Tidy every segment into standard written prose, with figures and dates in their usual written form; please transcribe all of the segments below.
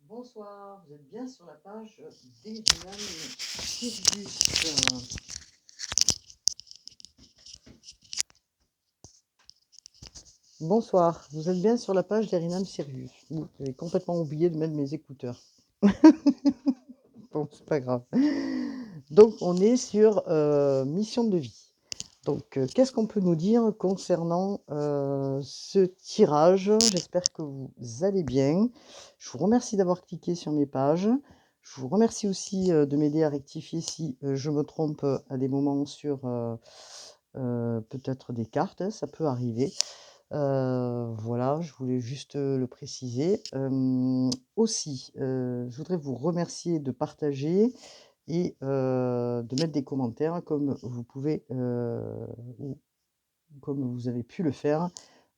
Bonsoir, vous êtes bien sur la page d'Erinan Sirius. Bonsoir, vous êtes bien sur la page d'Erinan Sirius. J'ai complètement oublié de mettre mes écouteurs. Bon, c'est pas grave. Donc, on est sur mission de vie. Donc, qu'est-ce qu'on peut nous dire concernant ce tirage? J'espère que vous allez bien. Je vous remercie d'avoir cliqué sur mes pages. Je vous remercie aussi de m'aider à rectifier si je me trompe à des moments sur peut-être des cartes, ça peut arriver. Voilà, je voulais juste le préciser. Aussi, je voudrais vous remercier de partager et de mettre des commentaires comme vous pouvez ou comme vous avez pu le faire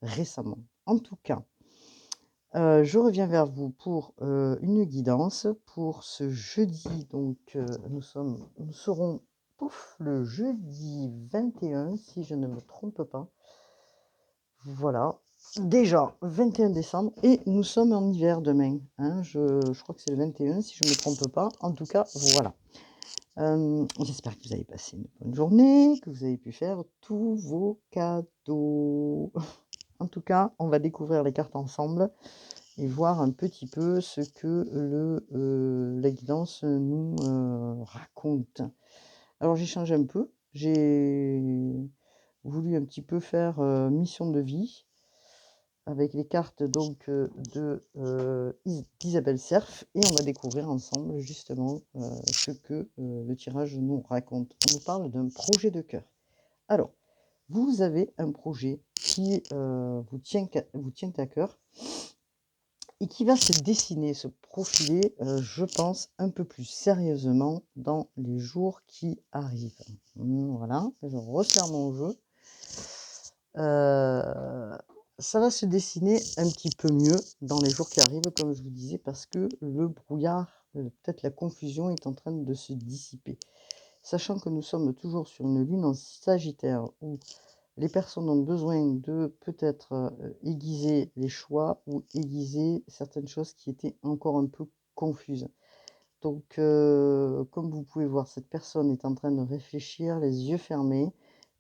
récemment. En tout cas, je reviens vers vous pour une guidance pour ce jeudi. Donc, nous serons le jeudi 21, si je ne me trompe pas. Voilà, déjà 21 décembre et nous sommes en hiver demain. Hein, je crois que c'est le 21 si je ne me trompe pas. En tout cas, voilà. J'espère que vous avez passé une bonne journée, que vous avez pu faire tous vos cadeaux. En tout cas, on va découvrir les cartes ensemble et voir un petit peu ce que la guidance nous raconte. Alors j'ai changé un peu, j'ai voulu un petit peu faire mission de vie avec les cartes donc d'Isabelle Serf et on va découvrir ensemble justement ce que le tirage nous raconte. On nous parle d'un projet de cœur. Alors, vous avez un projet qui vous tient à cœur et qui va se dessiner, se profiler, je pense, un peu plus sérieusement dans les jours qui arrivent. Voilà, je resserre mon jeu. Ça va se dessiner un petit peu mieux dans les jours qui arrivent, comme je vous disais, parce que le brouillard, peut-être la confusion est en train de se dissiper. Sachant que nous sommes toujours sur une lune en Sagittaire, où les personnes ont besoin de peut-être aiguiser les choix ou aiguiser certaines choses qui étaient encore un peu confuses. Donc, comme vous pouvez voir, cette personne est en train de réfléchir, les yeux fermés,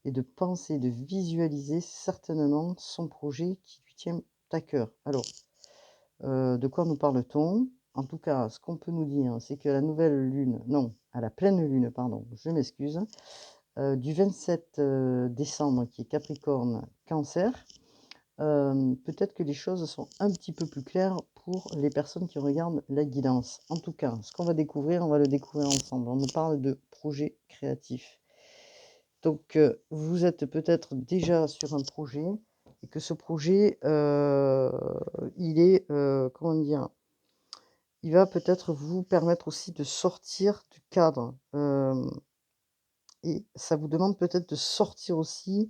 et de penser, de visualiser certainement son projet qui lui tient à cœur. Alors, de quoi nous parle-t-on? En tout cas, ce qu'on peut nous dire, c'est que la nouvelle lune, non, à la pleine lune, pardon, je m'excuse, du 27 décembre, qui est Capricorne, Cancer, peut-être que les choses sont un petit peu plus claires pour les personnes qui regardent la guidance. En tout cas, ce qu'on va découvrir, on va le découvrir ensemble. On nous parle de projet créatif. Donc, vous êtes peut-être déjà sur un projet et que ce projet, il est, comment dire? Il va peut-être vous permettre aussi de sortir du cadre, et ça vous demande peut-être de sortir aussi,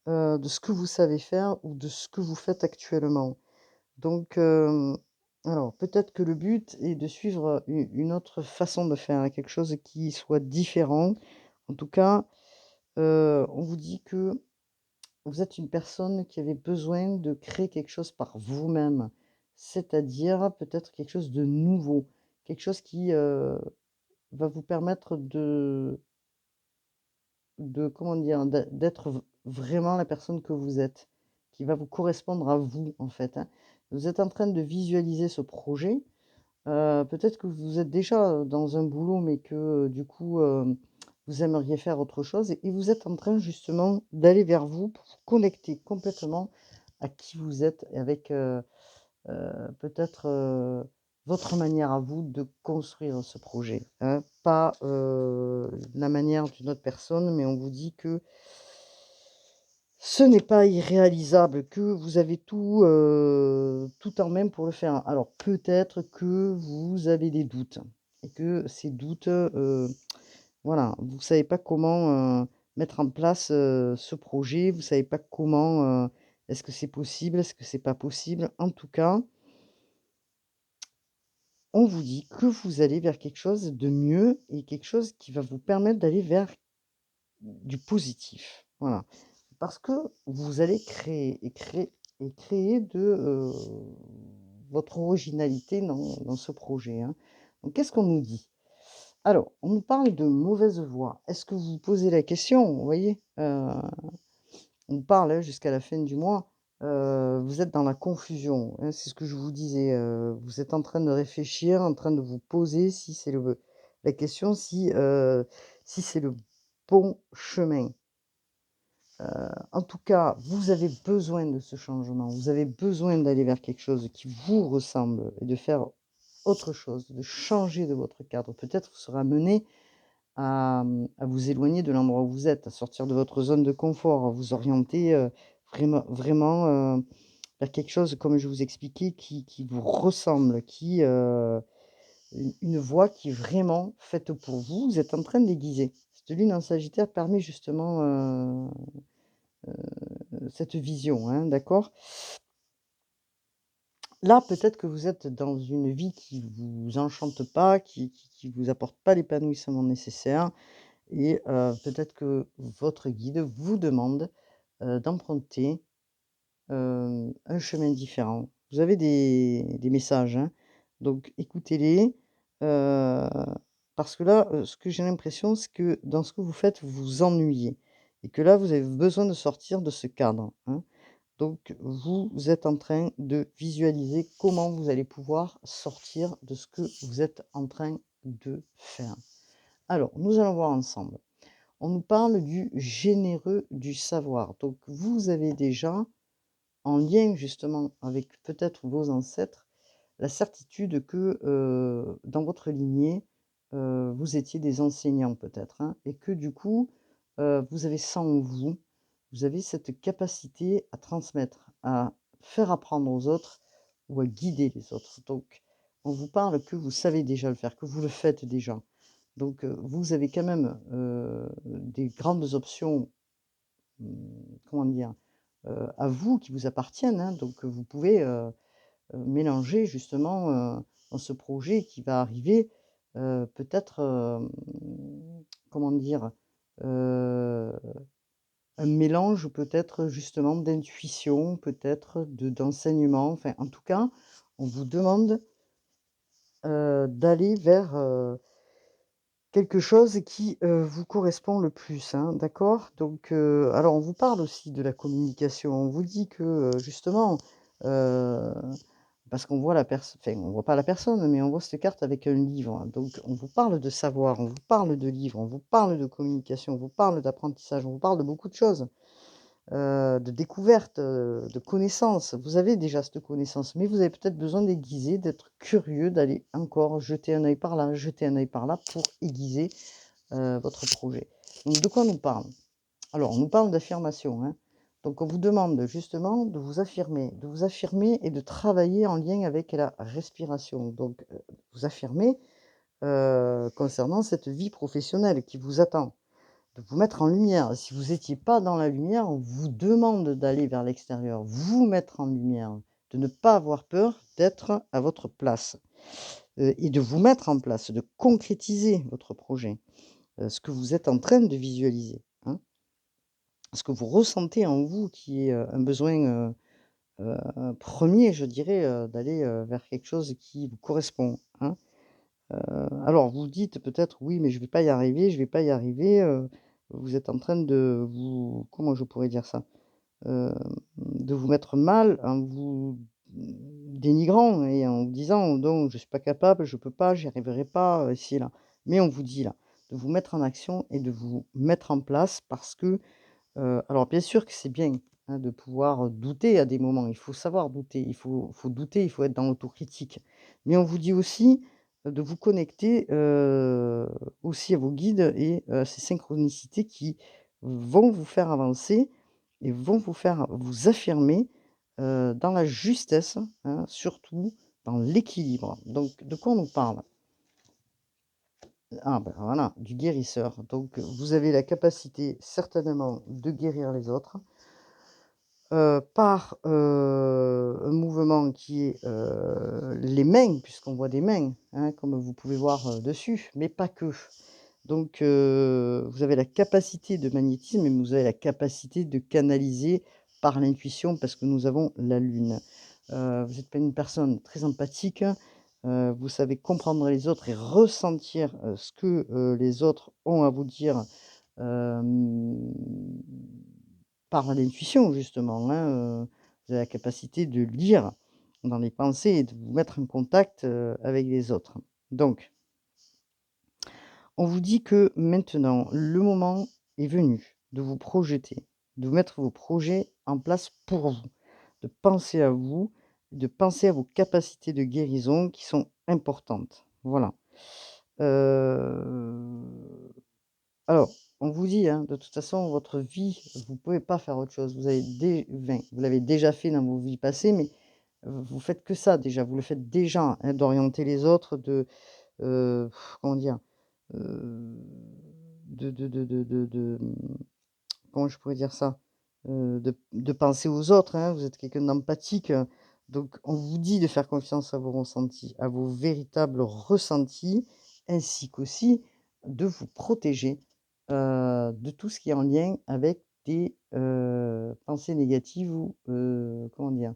de ce que vous savez faire ou de ce que vous faites actuellement. Donc, alors peut-être que le but est de suivre une autre façon de faire, quelque chose qui soit différent. En tout cas, on vous dit que vous êtes une personne qui avait besoin de créer quelque chose par vous-même, c'est-à-dire peut-être quelque chose de nouveau, quelque chose qui, va vous permettre de comment dire? D'être vraiment la personne que vous êtes, qui va vous correspondre à vous, en fait, hein. Vous êtes en train de visualiser ce projet, peut-être que vous êtes déjà, dans un boulot, mais que, du coup, vous aimeriez faire autre chose et vous êtes en train justement d'aller vers vous pour vous connecter complètement à qui vous êtes et avec, peut-être, votre manière à vous de construire ce projet, hein. Pas, la manière d'une autre personne, mais on vous dit que ce n'est pas irréalisable, que vous avez tout en main pour le faire. Alors peut-être que vous avez des doutes et que ces doutes, voilà, vous ne savez pas comment, mettre en place, ce projet, vous ne savez pas comment, est-ce que c'est possible? Est-ce que c'est pas possible? En tout cas, on vous dit que vous allez vers quelque chose de mieux et quelque chose qui va vous permettre d'aller vers du positif. Voilà. Parce que vous allez créer et créer et créer votre originalité dans ce projet, hein. Donc qu'est-ce qu'on nous dit? Alors, on nous parle de mauvaise voix. Est-ce que vous vous posez la question? Vous voyez? On parle, hein, jusqu'à la fin du mois, vous êtes dans la confusion, hein, c'est ce que je vous disais, vous êtes en train de réfléchir, en train de vous poser si c'est la question si c'est le bon chemin. En tout cas, vous avez besoin de ce changement, vous avez besoin d'aller vers quelque chose qui vous ressemble et de faire autre chose, de changer de votre cadre. Peut-être vous serez amené à vous éloigner de l'endroit où vous êtes, à sortir de votre zone de confort, à vous orienter, vraiment, vers quelque chose, comme je vous expliquais, qui vous ressemble, une voie qui est vraiment faite pour vous. Vous êtes en train de l'aiguiser. Cette lune en Sagittaire permet justement, cette vision, hein, d'accord? Là, peut-être que vous êtes dans une vie qui vous enchante pas, qui vous apporte pas l'épanouissement nécessaire. Et peut-être que votre guide vous demande, d'emprunter, un chemin différent. Vous avez des messages, hein, donc écoutez-les, heu, parce que là, ce que j'ai l'impression, c'est que dans ce que vous faites, vous vous ennuyez et que là, vous avez besoin de sortir de ce cadre, hein. Donc vous êtes en train de visualiser comment vous allez pouvoir sortir de ce que vous êtes en train de faire. Alors, nous allons voir ensemble. On nous parle du généreux du savoir. Donc vous avez déjà, en lien justement avec peut-être vos ancêtres, la certitude que, dans votre lignée, vous étiez des enseignants peut-être, hein, et que du coup, vous avez ça en vous. Vous avez cette capacité à transmettre, à faire apprendre aux autres ou à guider les autres. Donc on vous parle que vous savez déjà le faire, que vous le faites déjà. Donc, vous avez quand même, des grandes options, comment dire? À vous, qui vous appartiennent, hein, donc vous pouvez, mélanger justement, dans ce projet qui va arriver, peut-être, comment dire? Heu, un mélange peut-être justement d'intuition, peut-être d'enseignement, enfin en tout cas, on vous demande, d'aller vers, quelque chose qui, vous correspond le plus, hein, d'accord? Donc, alors on vous parle aussi de la communication. On vous dit que, justement, heu, parce qu'on voit enfin on voit pas la personne, mais on voit cette carte avec un livre. Donc on vous parle de savoir, on vous parle de livres, on vous parle de communication, on vous parle d'apprentissage, on vous parle de beaucoup de choses. De découverte, de connaissances. Vous avez déjà cette connaissance, mais vous avez peut-être besoin d'aiguiser, d'être curieux, d'aller encore jeter un œil par là, jeter un œil par là pour aiguiser, votre projet. Donc de quoi on nous parle? Alors on nous parle d'affirmation, hein. Donc on vous demande justement de vous affirmer et de travailler en lien avec la respiration. Donc, vous affirmer, concernant cette vie professionnelle qui vous attend. De vous mettre en lumière. Si vous étiez pas dans la lumière, on vous demande d'aller vers l'extérieur, vous mettre en lumière, de ne pas avoir peur d'être à votre place, et de vous mettre en place, de concrétiser votre projet, ce que vous êtes en train de visualiser, hein. Ce que vous ressentez en vous qui est, un besoin, 1 je dirais, d'aller, vers quelque chose qui vous correspond, hein. Alors vous dites peut-être: «Oui, mais je vais pas y arriver, je vais pas y arriver», vous êtes en train de vous comment je pourrais dire ça? De vous mettre mal en vous dénigrant et en vous disant: «Donc je suis pas capable, je peux pas, j'y arriverai pas», ci et là. Mais on vous dit là, de vous mettre en action et de vous mettre en place parce que, alors bien sûr que c'est bien, hein, de pouvoir douter à des moments. Il faut savoir douter, il faut douter, il faut être dans l'autocritique. Mais on vous dit aussi, de vous connecter, aussi à vos guides et ces synchronicités qui vont vous faire avancer et vont vous faire vous affirmer, dans la justesse, hein, surtout dans l'équilibre. Donc de quoi on nous parle? Ah ben voilà, du guérisseur. Donc vous avez la capacité certainement de guérir les autres, par, un mouvement qui est, les mains, puisqu'on voit des mains, hein, comme vous pouvez voir, dessus, mais pas que. Donc vous avez la capacité de magnétisme et vous avez la capacité de canaliser par l'intuition parce que nous avons la lune. vous êtes pas une personne très empathique, vous savez comprendre les autres et ressentir, ce que, les autres ont à vous dire, hem, par l'intuition justement, hein, vous avez la capacité de lire dans les pensées et de vous mettre en contact, avec les autres. Donc on vous dit que maintenant, le moment est venu de vous projeter, de mettre vos projets en place pour vous, de penser à vous, de penser à vos capacités de guérison qui sont importantes. Voilà. Heu, alors, on vous dit, hein, de toute façon, votre vie, vous ne pouvez pas faire autre chose. Vous l'avez déjà fait dans vos vies passées, mais vous faites que ça déjà. Vous le faites déjà, hein, d'orienter les autres, comment dire? Heu, comment je pourrais dire ça? De penser aux autres, hein, vous êtes quelqu'un d'empathique, donc on vous dit de faire confiance à vos ressentis, à vos véritables ressentis, ainsi qu'aussi de vous protéger, de tout ce qui est en lien avec des, pensées négatives ou, comment dire?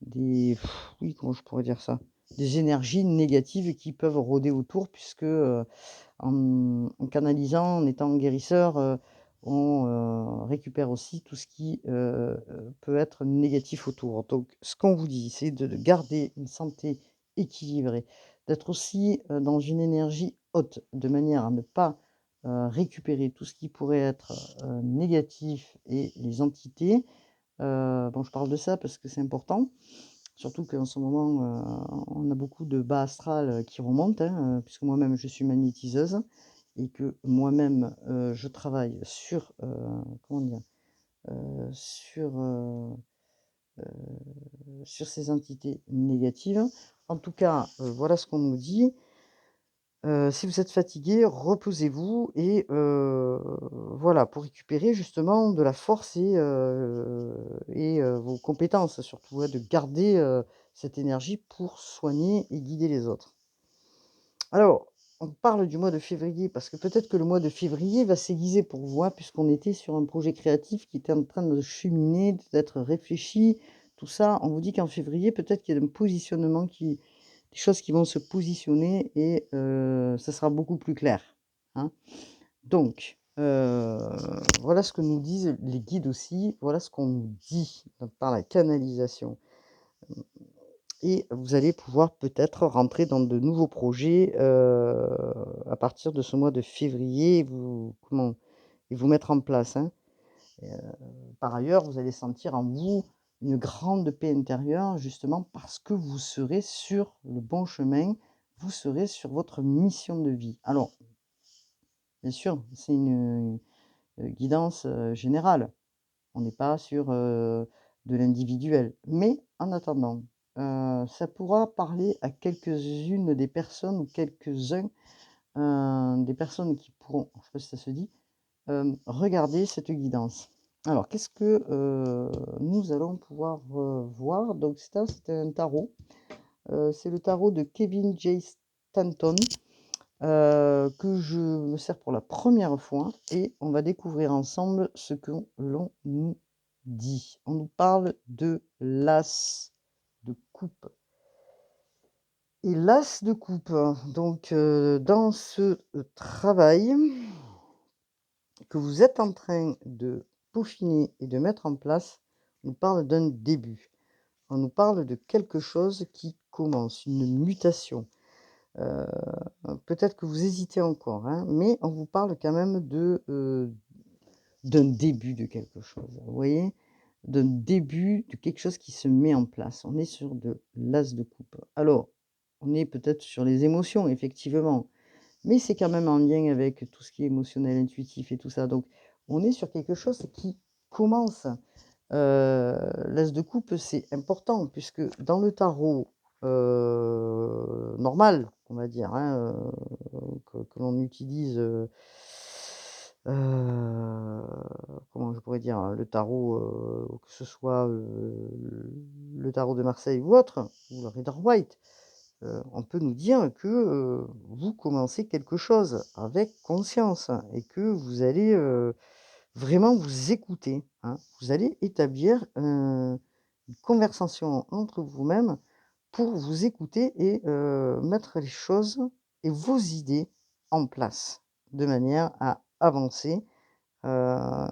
Des oui, comment je pourrais dire ça? Des énergies négatives qui peuvent rôder autour puisque, en canalisant, en étant guérisseur, on, récupère aussi tout ce qui, peut être négatif autour. Donc ce qu'on vous dit, c'est de garder une santé équilibrée, d'être aussi, dans une énergie haute, de manière à ne pas, récupérer tout ce qui pourrait être, négatif et les entités. Bon, je parle de ça parce que c'est important. Surtout qu'en ce moment, on a beaucoup de bas astral, qui remontent, hein, puisque moi-même je suis magnétiseuse et que moi-même, je travaille sur, comment dire? Sur, sur ces entités négatives. En tout cas, voilà ce qu'on nous dit. Si vous êtes fatigué, reposez-vous et voilà, pour récupérer justement de la force et vos compétences surtout, ouais, de garder, cette énergie pour soigner et guider les autres. Alors, on parle du mois de février parce que peut-être que le mois de février va s'aiguiser pour vous, hein, puisqu'on était sur un projet créatif qui était en train de cheminer, d'être réfléchi, tout ça. On vous dit qu'en février, peut-être qu'il y a un positionnement des choses qui vont se positionner et ça sera beaucoup plus clair, hein. Donc, voilà ce que nous disent les guides aussi, voilà ce qu'on nous dit par la canalisation. Et vous allez pouvoir peut-être rentrer dans de nouveaux projets, à partir de ce mois de février et vous mettre en place, hein. Par ailleurs, vous allez sentir en vous une grande paix intérieure, justement parce que vous serez sur le bon chemin, vous serez sur votre mission de vie. Alors, bien sûr, c'est une, guidance, générale. On n'est pas sur, de l'individuel. Mais en attendant, ça pourra parler à quelques-unes des personnes ou quelques-uns, des personnes qui pourront, je sais pas si ça se dit, regarder cette guidance. Alors qu'est-ce que, nous allons pouvoir, voir? Donc ça, c'est un tarot, c'est le tarot de Kevin J. Stanton, que je me sers pour la première fois et on va découvrir ensemble ce que l'on nous dit. On nous parle de l'as de coupe et l'as de coupe, donc dans ce, travail que vous êtes en train de peaufiner et de mettre en place, on nous parle d'un début. On nous parle de quelque chose qui commence, une mutation. Heu, peut-être que vous hésitez encore, hein, mais on vous parle quand même d'un début de quelque chose, vous voyez? D'un début de quelque chose qui se met en place. On est sur de l'as de coupe. Alors, on est peut-être sur les émotions, effectivement, mais c'est quand même en lien avec tout ce qui est émotionnel, intuitif et tout ça, donc on est sur quelque chose qui commence. L'as de coupe, c'est important puisque dans le tarot, normal, on va dire, hein, que l'on utilise, comment je pourrais dire? Le tarot, que ce soit, le tarot de Marseille ou autre, ou le Rider-Waite, on peut nous dire que, vous commencez quelque chose avec conscience et que vous allez, vraiment vous écouter, hein. Vous allez établir une conversation entre vous-même pour vous écouter et mettre les choses et vos idées en place, de manière à avancer. Heu,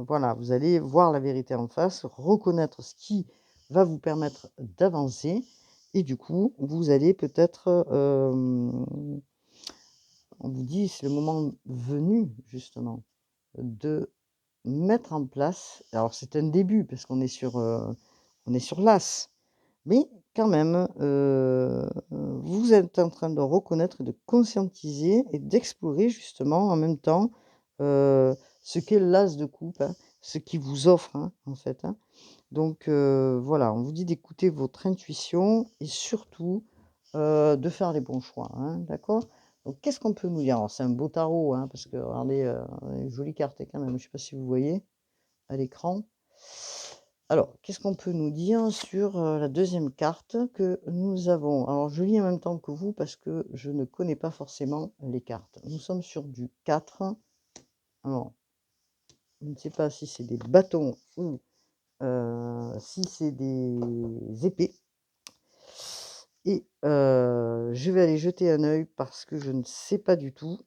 voilà, vous allez voir la vérité en face, reconnaître ce qui va vous permettre d'avancer et du coup, vous allez peut-être, on vous dit: «C'est le moment venu justement de mettre en place». Alors c'est un début parce on est sur l'as, mais quand même, vous êtes en train de reconnaître et de conscientiser et d'explorer justement en même temps, ce qu'est l'as de coupe, hein, ce qui vous offre, hein, en fait, hein. Donc voilà, on vous dit d'écouter votre intuition et surtout, de faire les bons choix, hein, d'accord? Donc qu'est-ce qu'on peut nous dire? Alors c'est un beau tarot, hein, parce que regardez, une jolie carte quand même, je ne sais pas si vous voyez à l'écran? Alors, qu'est-ce qu'on peut nous dire sur, la deuxième carte que nous avons? Alors je lis en même temps que vous parce que je ne connais pas forcément les cartes. Nous sommes sur du 4. Alors, je ne sais pas si c'est des bâtons ou, si c'est des épées et je vais aller jeter un œil parce que je ne sais pas du tout,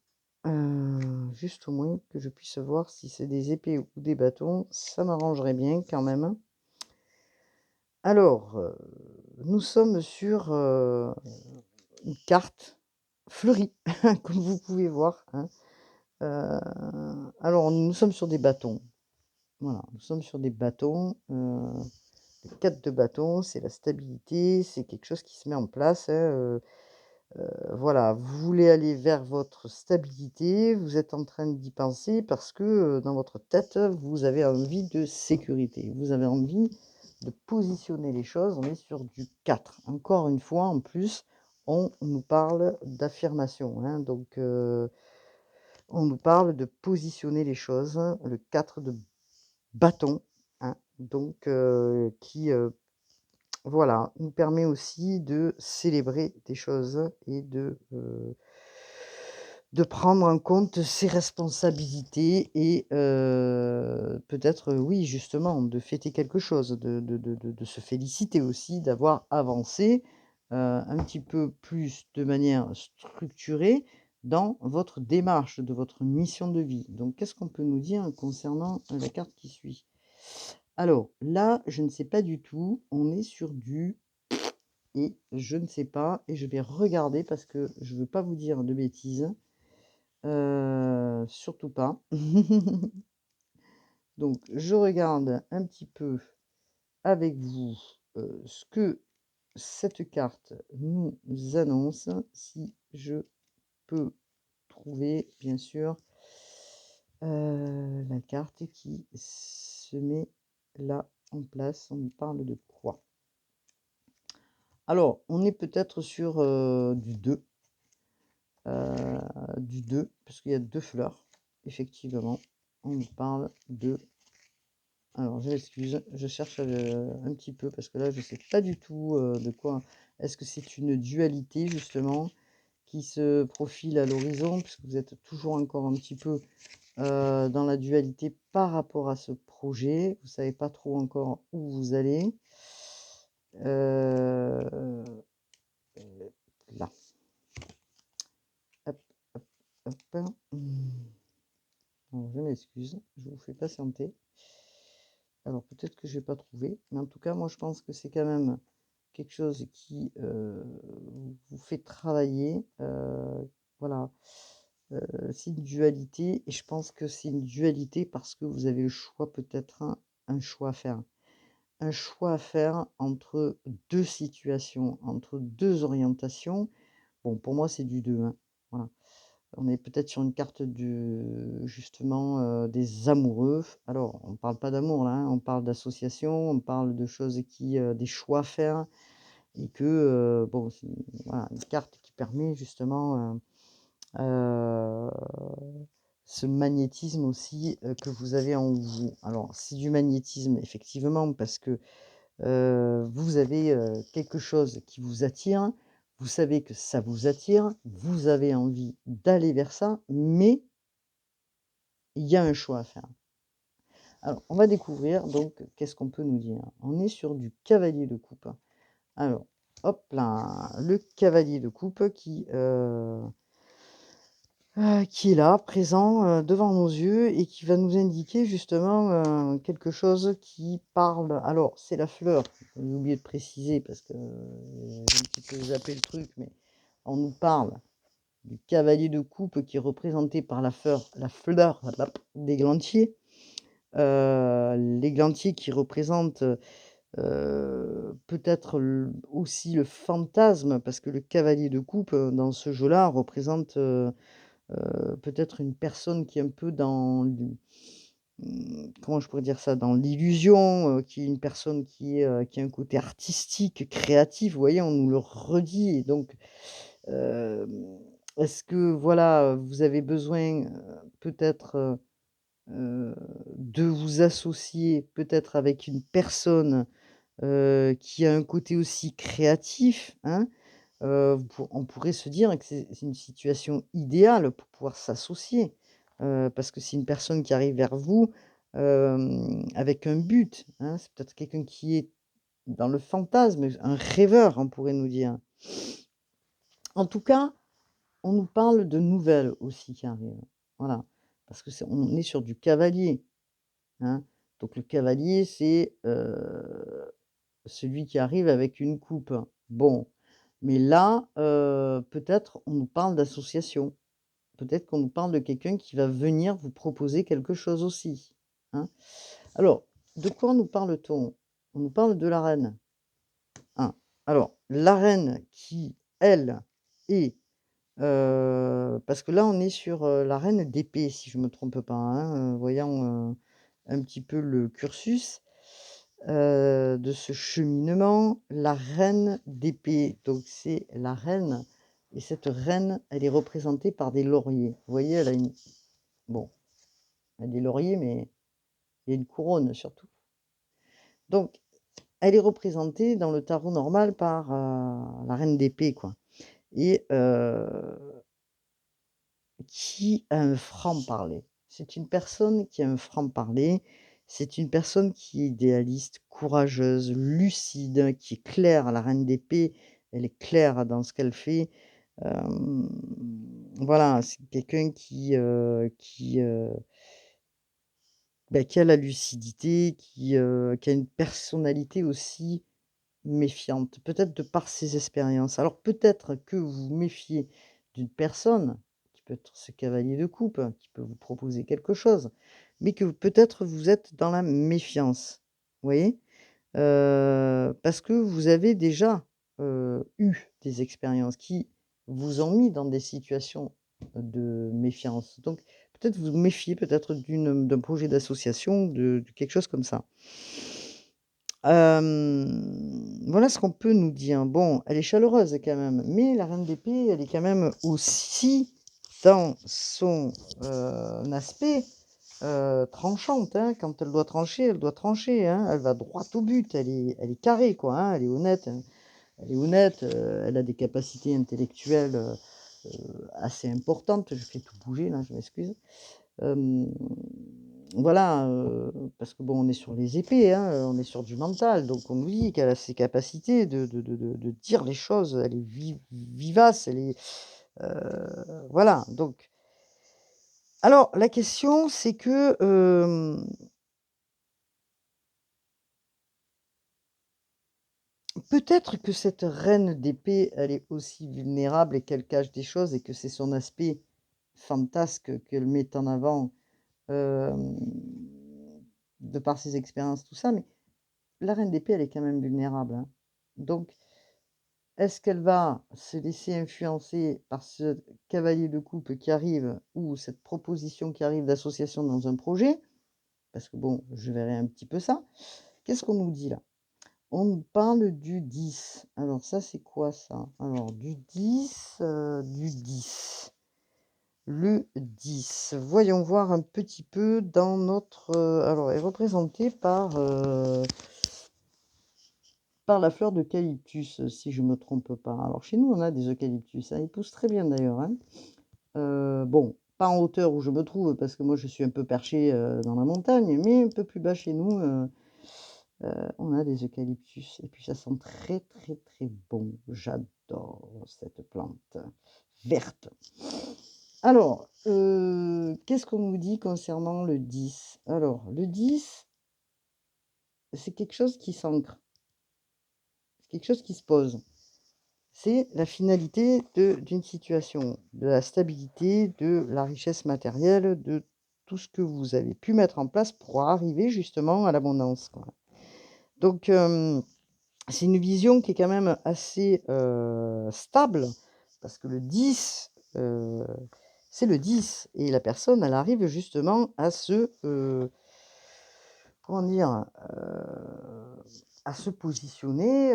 juste au moins que je puisse voir si c'est des épées ou des bâtons, ça m'arrangerait bien quand même. Alors, nous sommes sur, une carte fleurie, comme vous pouvez voir, hein. Alors nous sommes sur des bâtons. Voilà, nous sommes sur des bâtons, le 4 de bâton, c'est la stabilité, c'est quelque chose qui se met en place, hein, voilà, vous voulez aller vers votre stabilité, vous êtes en train d'y penser parce que, dans votre tête, vous avez envie de sécurité. Vous avez envie de positionner les choses, on est sur du 4. Encore une fois, en plus, on nous parle d'affirmation, hein, donc on nous parle de positionner les choses, le 4 de bâton, hein, donc qui, voilà, nous permet aussi de célébrer des choses et de prendre en compte ses responsabilités et peut-être, oui, justement, de fêter quelque chose, de se féliciter aussi d'avoir avancé, un petit peu plus de manière structurée dans votre démarche de votre mission de vie. Donc qu'est-ce qu'on peut nous dire concernant la carte qui suit? Alors là, je ne sais pas du tout, on est sur du et je ne sais pas et je vais regarder parce que je veux pas vous dire de bêtises, surtout pas. Donc je regarde un petit peu avec vous, ce que cette carte nous annonce, si je peux trouver bien sûr, la carte qui se met là en place. On nous parle de quoi? Alors, on est peut-être sur, du 2 parce qu'il y a 2 fleurs, effectivement. On nous parle de alors je m'excuse, je cherche, un petit peu parce que là je sais pas du tout, de quoi est-ce que c'est une dualité justement qui se profile à l'horizon? Puisque vous êtes toujours encore un petit peu, dans la dualité par rapport à ce projet. Vous savez pas trop encore où vous allez. Heu, là, hop, hop, hop. Alors je m'excuse, je vous fais patienter. Alors peut-être que je vais pas trouver, mais en tout cas, moi je pense que c'est quand même quelque chose qui, vous fait travailler, voilà, c'est une dualité et je pense que c'est une dualité parce que vous avez le choix peut-être un choix à faire. Un choix à faire entre 2 situations, entre 2 orientations. Bon, pour moi, c'est du 2, hein, voilà. On est peut-être sur une carte du justement, des amoureux. Alors, on ne parle pas d'amour là, hein, on parle d'association, on parle de choses qui, des choix à faire et que, bon, c'est voilà, une carte qui permet justement, heu, ce magnétisme aussi, que vous avez en vous. Alors, c'est du magnétisme effectivement parce que, vous avez, quelque chose qui vous attire, vous savez que ça vous attire, vous avez envie d'aller vers ça, mais il y a un choix à faire. Alors, on va découvrir donc qu'est-ce qu'on peut nous dire? On est sur du cavalier de coupe. Alors, hop là, le cavalier de coupe qui est là, présent, devant nos yeux et qui va nous indiquer justement, quelque chose qui parle alors c'est la fleur, j'ai oublié de préciser parce que, j'ai un petit peu zappé le truc, mais on nous parle du cavalier de coupe qui est représenté par la fleur d'églantier. L'églantier qui représente, peut-être aussi le fantasme parce que le cavalier de coupe, dans ce jeu-là représente, peut-être une personne qui est un peu comment je pourrais dire ça? Dans l'illusion, qui est une personne qui a un côté artistique, créatif, vous voyez? On nous le redit et donc, est-ce que voilà, vous avez besoin, peut-être, de vous associer peut-être avec une personne, qui a un côté aussi créatif, hein? On pourrait se dire que c'est une situation idéale pour pouvoir s'associer, parce que c'est une personne qui arrive vers vous, avec un but, hein. C'est peut-être quelqu'un qui est dans le fantasme, un rêveur, on pourrait nous dire. En tout cas, on nous parle de nouvelles aussi qui arrivent. Voilà, parce que on est sur du cavalier, hein. Donc le cavalier, c'est, celui qui arrive avec une coupe. Bon, mais là, peut-être on nous parle d'association. Peut-être qu'on nous parle de quelqu'un qui va venir vous proposer quelque chose aussi, hein. Alors, de quoi nous parle-t-on? On nous parle de la reine, hein. Alors, la reine qui, elle, est, parce que là on est sur, la reine d'épée si je me trompe pas, hein, voyons, un petit peu le cursus. De ce cheminement, la reine d'épée, donc c'est la reine et cette reine, elle est représentée par des lauriers. Vous voyez, elle a une bon, elle a des lauriers, mais il y a une couronne surtout. Donc elle est représentée dans le tarot normal par, la reine d'épée, quoi et qui a un franc-parler. C'est une personne qui a un franc-parler, c'est une personne qui est idéaliste, courageuse, lucide, qui est claire. La reine d'épée, elle est claire dans ce qu'elle fait. Hem, voilà, c'est quelqu'un qui a la lucidité, qui a une personnalité aussi méfiante, peut-être de par ses expériences. Alors peut-être que vous vous méfiez d'une personne, qui peut être ce cavalier de coupe, qui peut vous proposer quelque chose, mais que peut-être vous êtes dans la méfiance. Vous voyez? Parce que vous avez déjà, eu des expériences qui vous ont mis dans des situations de méfiance. Donc peut-être vous méfiez peut-être d'un projet d'association, de quelque chose comme ça. Voilà ce qu'on peut nous dire. Bon, elle est chaleureuse quand même, mais la reine d'épée, elle est quand même aussi dans son, aspect, tranchante, hein. Quand elle doit trancher, hein. Elle va droit au but, elle est carrée quoi, hein. Elle est honnête, hein. Elle est honnête, elle a des capacités intellectuelles, assez importantes. Je fais tout bouger là, je m'excuse. Hem, voilà, parce que bon, on est sur les épées, hein, on est sur du mental, donc on nous dit qu'elle a ces capacités de dire les choses, elle est vivace, elle est, voilà, donc alors la question c'est que, peut-être que cette reine d'épée, elle est aussi vulnérable et qu'elle cache des choses et que c'est son aspect fantasque qu'elle met en avant, hem, de par ses expériences, tout ça, mais la reine d'épée, elle est quand même vulnérable, hein. Donc, est-ce qu'elle va se laisser influencer par ce cavalier de coupe qui arrive ou cette proposition qui arrive d'association dans un projet? Parce que bon, je verrai un petit peu ça. Qu'est-ce qu'on nous dit là? On nous parle du 10. Alors ça, c'est quoi ça? Alors du 10. Le 10. Voyons voir un petit peu dans notre, alors elle est représentée par la fleur d'eucalyptus, si je ne me trompe pas. Alors chez nous, on a des eucalyptus, hein, ils poussent très bien d'ailleurs, hein. Bon, pas en hauteur où je me trouve, parce que moi je suis un peu perché, dans la montagne, mais un peu plus bas chez nous, on a des eucalyptus et puis ça sent très, très, très bon. J'adore cette plante verte. Alors, qu'est-ce qu'on nous dit concernant le 10? Alors le 10, c'est quelque chose qui s'ancre, c'est quelque chose qui se pose. C'est la finalité d'une situation, de la stabilité, de la richesse matérielle, de tout ce que vous avez pu mettre en place pour arriver justement à l'abondance, quoi. Donc, c'est une vision qui est quand même assez, stable parce que le 10, c'est le 10 et la personne, elle arrive justement à se, comment dire? À se positionner,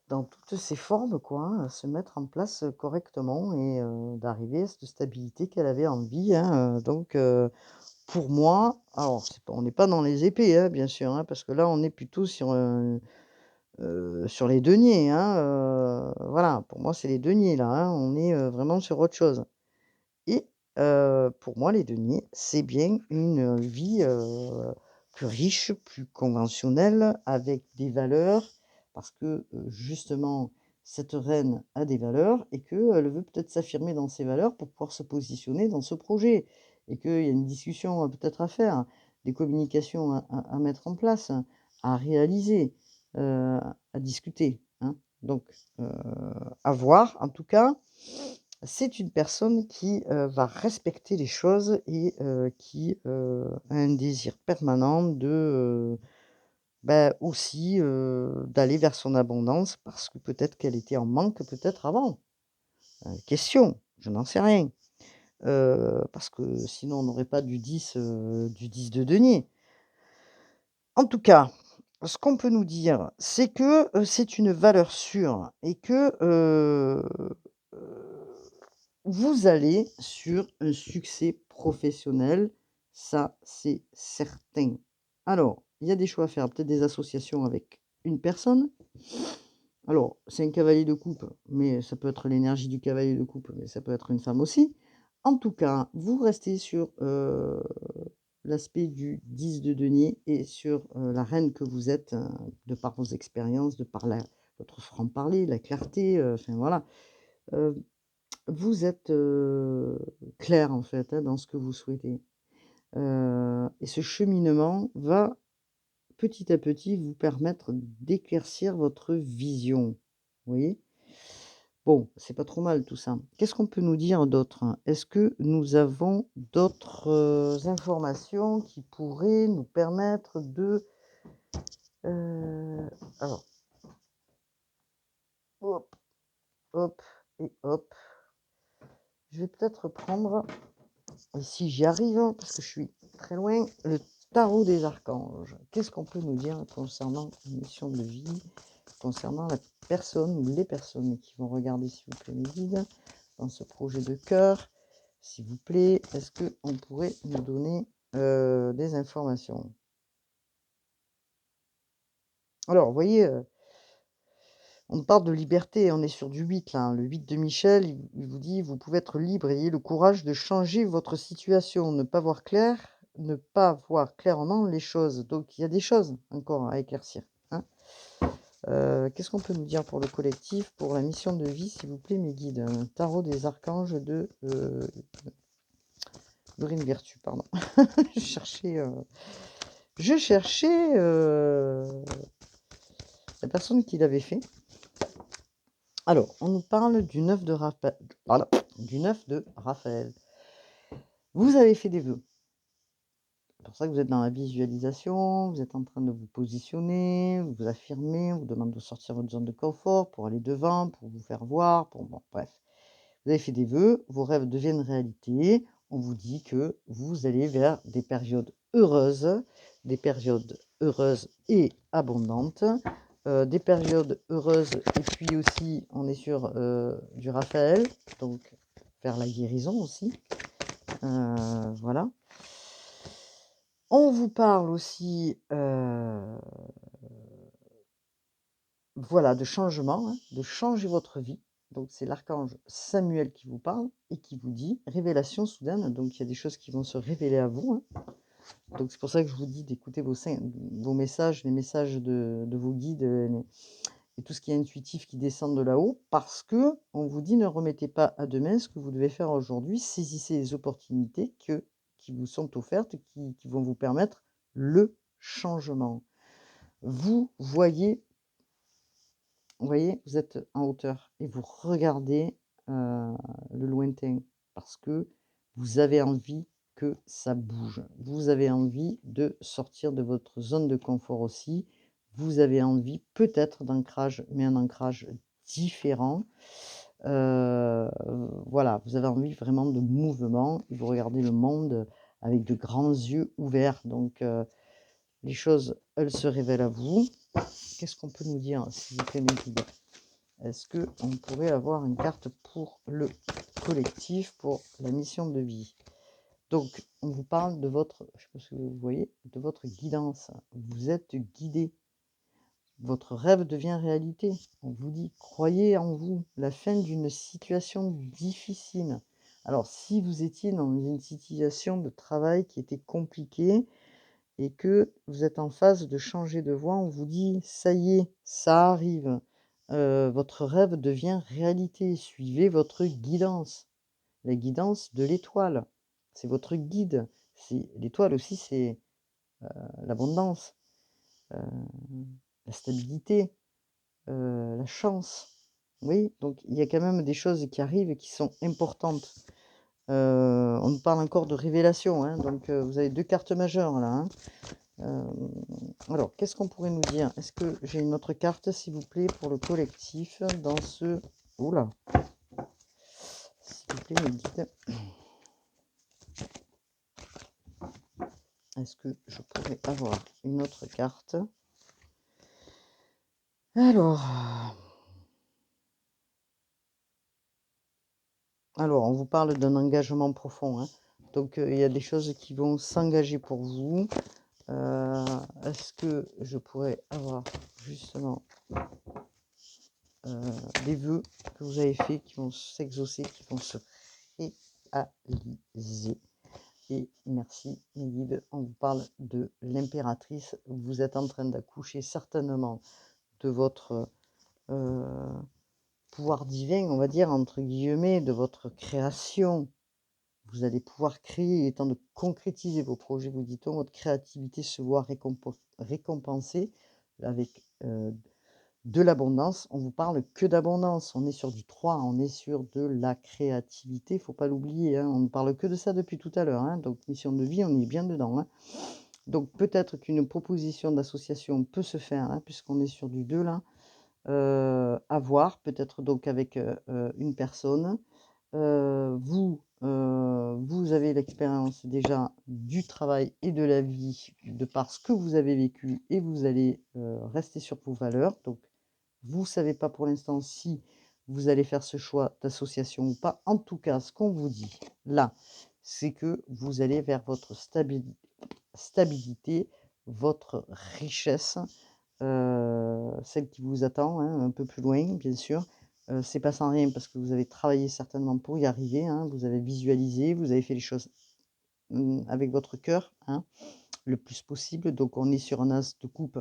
dans toutes ses formes quoi, hein, à se mettre en place, correctement et d'arriver à cette stabilité qu'elle avait envie, hein, donc pour moi alors c'est pas on n'est pas dans les épées, hein, bien sûr, hein, parce que là on est plutôt sur les deniers, hein, voilà, pour moi c'est les deniers là, hein, on est, vraiment sur autre chose et pour moi les deniers, c'est bien une, vie, plus riche, plus conventionnelle, avec des valeurs parce que, justement cette reine a des valeurs et qu'elle veut peut-être s'affirmer dans ses valeurs pour pouvoir se positionner dans ce projet et qu'il y a une discussion, peut-être à faire, des communications à mettre en place, à réaliser, à discuter, hein, donc heu, à voir. En tout cas, c'est une personne qui, va respecter les choses et qui, a un désir permanent de, bah, aussi, d'aller vers son abondance parce que peut-être qu'elle était en manque peut-être avant. Question, je n'en sais rien. Parce que sinon on n'aurait pas du 10 de denier. En tout cas, ce qu'on peut nous dire, c'est que, c'est une valeur sûre et que, vous allez sur un succès professionnel, ça c'est certain. Alors, il y a des choix à faire, peut-être des associations avec une personne. Alors, c'est un cavalier de coupe, mais ça peut être l'énergie du cavalier de coupe, mais ça peut être une femme aussi. En tout cas, vous restez sur, l'aspect du 10 de denier et sur, la reine que vous êtes, de par vos expériences, de par la votre franc-parler, la clarté, enfin voilà. Heu, Vous êtes, clair en fait, hein, dans ce que vous souhaitez. Et ce cheminement va petit à petit vous permettre d'éclaircir votre vision. Vous voyez? Bon, c'est pas trop mal tout ça. Qu'est-ce qu'on peut nous dire d'autre, hein? Est-ce que nous avons d'autres, informations qui pourraient nous permettre de, heu, alors hop, hop et hop. Je vais peut-être prendre, et si j'y arrive, hein, parce que je suis très loin, le tarot des archanges. Qu'est-ce qu'on peut nous dire concernant une mission de vie, concernant la personne ou les personnes qui vont regarder, s'il vous plaît, mes guides, dans ce projet de cœur? S'il vous plaît, est-ce qu'on pourrait nous donner, des informations? Alors, vous voyez, on parle de liberté, on est sur du 8 là, hein. Le 8 de Michel, il vous dit: «Vous pouvez être libre, ayez le courage de changer votre situation, ne pas voir clairement les choses». Donc il y a des choses encore à éclaircir, hein. Qu'est-ce qu'on peut nous dire pour le collectif, pour la mission de vie, s'il vous plaît, mes guides? Tarot des archanges de, Dorine Virtue, pardon. Je cherchais, la personne qui l'avait fait. Alors, on nous parle du 9 de du 9 de Raphaël. Vous avez fait des vœux. C'est pour ça que vous êtes dans la visualisation, vous êtes en train de vous positionner, vous vous affirmer, on vous demande de sortir de votre zone de confort pour aller devant, pour vous faire voir, pour bon, bref. Vous avez fait des vœux, vos rêves deviennent réalité. On vous dit que vous allez vers des périodes heureuses et abondantes, des périodes heureuses et puis aussi on est sur, du Raphaël, donc vers la guérison aussi, voilà. On vous parle aussi, voilà, de changement, hein, de changer votre vie. Donc c'est l'archange Samuel qui vous parle et qui vous dit: «Révélation soudaine», donc il y a des choses qui vont se révéler à vous, hein. Donc c'est pour ça que je vous dis d'écouter vos messages, les messages de vos guides, et tout ce qui est intuitif qui descend de là-haut, parce que on vous dit: «Ne remettez pas à demain ce que vous devez faire aujourd'hui, saisissez les opportunités qui vous sont offertes, qui vont vous permettre le changement». Vous voyez, vous êtes en hauteur et vous regardez, le lointain parce que vous avez envie que ça bouge. Vous avez envie de sortir de votre zone de confort aussi. Vous avez envie peut-être d'ancrage, mais un ancrage différent. Voilà, vous avez envie vraiment de mouvement et vous regardez le monde avec de grands yeux ouverts. Donc, les choses, elles se révèlent à vous. Qu'est-ce qu'on peut nous dire, s'il vous plaît, mes guides? Est-ce qu'on pourrait avoir une carte pour le collectif, pour la mission de vie? Donc, on vous parle de votre, je sais pas si vous voyez, de votre guidance. Vous êtes guidé. Votre rêve devient réalité. On vous dit, croyez en vous. La fin d'une situation difficile. Alors, si vous étiez dans une situation de travail qui était compliquée et que vous êtes en phase de changer de voie, on vous dit: «Ça y est, ça arrive, votre rêve devient réalité, suivez votre guidance». La guidance de l'étoile, c'est votre guide. C'est l'étoile aussi, c'est, l'abondance, heu, la stabilité, la chance. Oui, donc il y a quand même des choses qui arrivent et qui sont importantes. On nous parle encore de révélation, hein, donc vous avez 2 cartes majeures là, hein. Alors, qu'est-ce qu'on pourrait nous dire? Est-ce que j'ai une autre carte, s'il vous plaît, pour le collectif dans ce... Oula, s'il vous plaît, mes guides. Est-ce que je pourrais avoir une autre carte? Alors, on vous parle d'un engagement profond, hein. Donc, il y a des choses qui vont s'engager pour vous. Euh, Est-ce que je pourrais avoir justement des vœux que vous avez faits qui vont s'exaucer, qui vont se réaliser? Et merci mes guides, on vous parle de l'impératrice. Vous êtes en train d'accoucher certainement de votre pouvoir divin, on va dire, entre guillemets, de votre création. Vous allez pouvoir créer, il est temps de concrétiser vos projets, vous dit-on, votre créativité se voit récompensée avec de l'abondance. On vous parle que d'abondance, on est sur du 3, on est sur de la créativité, il ne faut pas l'oublier, hein. On ne parle que de ça depuis tout à l'heure, hein. Donc mission de vie, on y est bien dedans, hein. Donc peut-être qu'une proposition d'association peut se faire, hein, puisqu'on est sur du 2 là, à voir, peut-être donc avec, une personne. Vous avez l'expérience déjà du travail et de la vie de par ce que vous avez vécu et vous allez, rester sur vos valeurs. Donc vous savez pas pour l'instant si vous allez faire ce choix d'association ou pas. En tout cas, ce qu'on vous dit là, c'est que vous allez vers votre stabilité, votre richesse, celle qui vous attend, hein, un peu plus loin, bien sûr. C'est pas sans rien parce que vous avez travaillé certainement pour y arriver, hein. Vous avez visualisé, vous avez fait les choses, avec votre cœur, hein, le plus possible. Donc on est sur un as de coupe,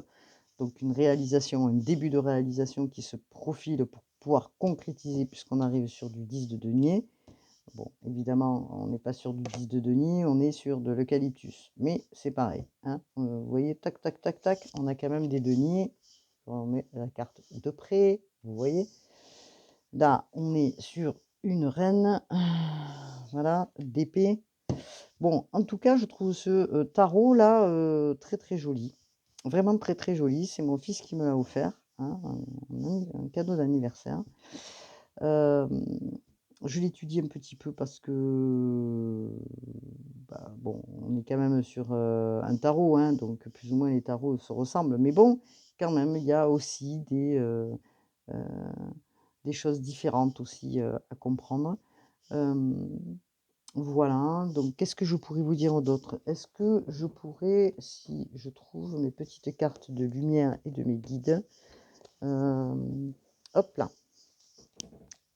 donc une réalisation, un début de réalisation qui se profile pour pouvoir concrétiser puisqu'on arrive sur du 10 de denier. Bon, évidemment, on n'est pas sur du 10 de denier, on est sur de l'eucalyptus, mais c'est pareil, hein. Vous voyez, tac, tac, tac, tac, on a quand même des deniers. On met la carte de près, vous voyez. Là, on est sur une reine, voilà, d'épée. Bon, en tout cas, je trouve ce, tarot là, très, très joli. Vraiment très, très joli. C'est mon fils qui me l'a offert, hein, un cadeau d'anniversaire. Hem, je l'étudie un petit peu parce que, bah, bon, on est quand même sur, un tarot, hein, donc plus ou moins les tarots se ressemblent. Mais bon, quand même, il y a aussi heu, des choses différentes aussi, à comprendre. Hem voilà, donc qu'est-ce que je pourrais vous dire d'autre? Est-ce que je pourrais, si je trouve mes petites cartes de lumière et de mes guides, hop là,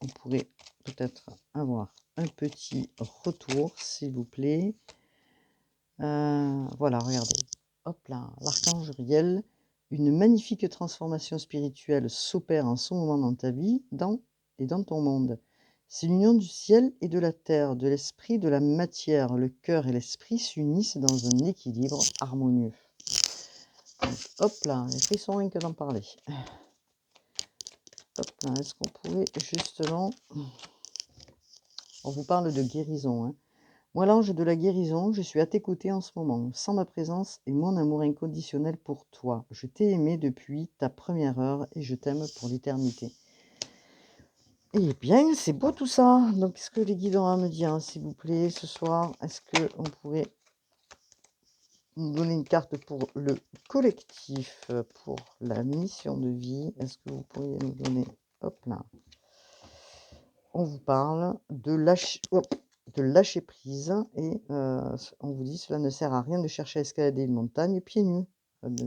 on pourrait peut-être avoir un petit retour, s'il vous plaît. Voilà, regardez. Hop là, l'archange Uriel. Une magnifique transformation spirituelle s'opère en ce moment dans ta vie et dans ton monde. C'est l'union du ciel et de la terre, de l'esprit, de la matière. Le cœur et l'esprit s'unissent dans un équilibre harmonieux. Donc, hop là, les frissons rien que d'en parler. Hop là, est-ce qu'on pourrait justement... On vous parle de guérison, hein. Moi, l'ange de la guérison, je suis à tes côtés en ce moment. Sans ma présence et mon amour inconditionnel pour toi. Je t'ai aimé depuis ta première heure et je t'aime pour l'éternité. Eh bien, c'est beau tout ça. Donc, est-ce que les guides ont à me dire, s'il vous plaît, ce soir, est-ce qu'on pourrait nous donner une carte pour le collectif, pour la mission de vie? Est-ce que vous pourriez nous donner, hop là, on vous parle de lâcher prise et on vous dit: «Cela ne sert à rien de chercher à escalader une montagne pieds nus».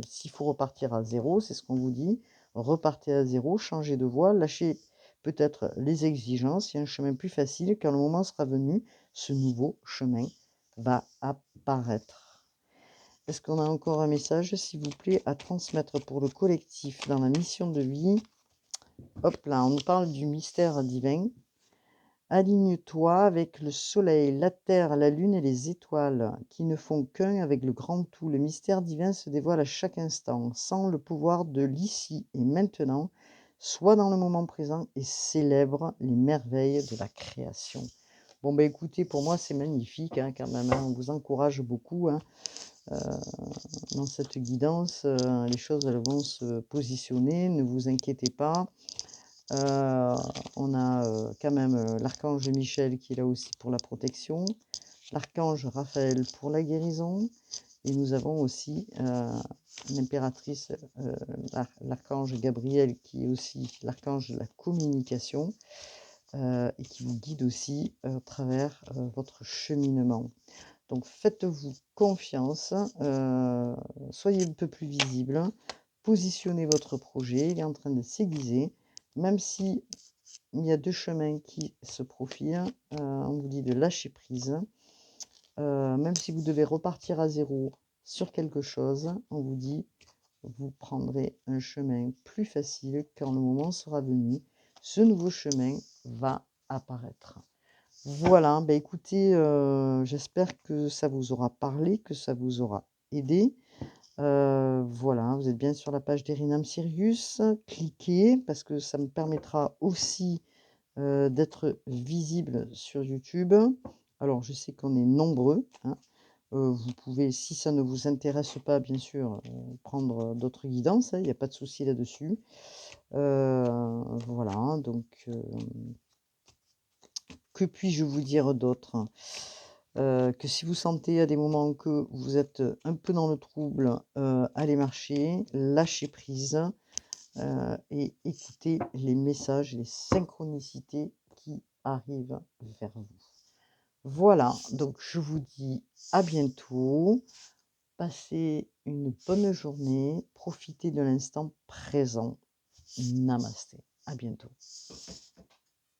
S'il faut repartir à zéro, c'est ce qu'on vous dit, repartez à zéro, changez de voie, lâchez peut-être les exigences, il y a un chemin plus facile. Quand le moment sera venu, ce nouveau chemin va apparaître. Est-ce qu'on a encore un message, s'il vous plaît, à transmettre pour le collectif dans la mission de vie? Hop là, on nous parle du mystère divin. Aligne-toi avec le soleil, la terre, la lune et les étoiles, qui ne font qu'un avec le grand tout. Le mystère divin se dévoile à chaque instant, sans le pouvoir de l'ici et maintenant. Sois dans le moment présent et célèbre les merveilles de la création. Bon, ben écoutez, pour moi, c'est magnifique, hein, quand même, hein. On vous encourage beaucoup, hein, dans cette guidance. Les choses, elles vont se positionner, ne vous inquiétez pas. On a quand même l'archange Michel qui est là aussi pour la protection, l'archange Raphaël pour la guérison, et nous avons aussi l'impératrice, l'archange Gabriel qui est aussi l'archange de la communication et qui vous guide aussi à travers votre cheminement. Donc faites-vous confiance, soyez un peu plus visible, positionnez votre projet, il est en train de s'aiguiser, même si il y a deux chemins qui se profilent, on vous dit de lâcher prise, même si vous devez repartir à zéro sur quelque chose, on vous dit vous prendrez un chemin plus facile quand le moment sera venu. Ce nouveau chemin va apparaître. Voilà, bah écoutez, j'espère que ça vous aura parlé, que ça vous aura aidé. Voilà, vous êtes bien sur la page d'Erinam Sirius. Cliquez parce que ça me permettra aussi d'être visible sur YouTube. Alors, je sais qu'on est nombreux, hein. Vous pouvez, si ça ne vous intéresse pas, bien sûr, prendre d'autres guidances, hein, il n'y a pas de souci là-dessus. Voilà, donc que puis-je vous dire d'autre? Que si vous sentez à des moments que vous êtes un peu dans le trouble, allez marcher, lâchez prise, et écoutez les messages, les synchronicités qui arrivent vers vous. Voilà, donc je vous dis à bientôt. Passez une bonne journée, profitez de l'instant présent. Namasté, à bientôt.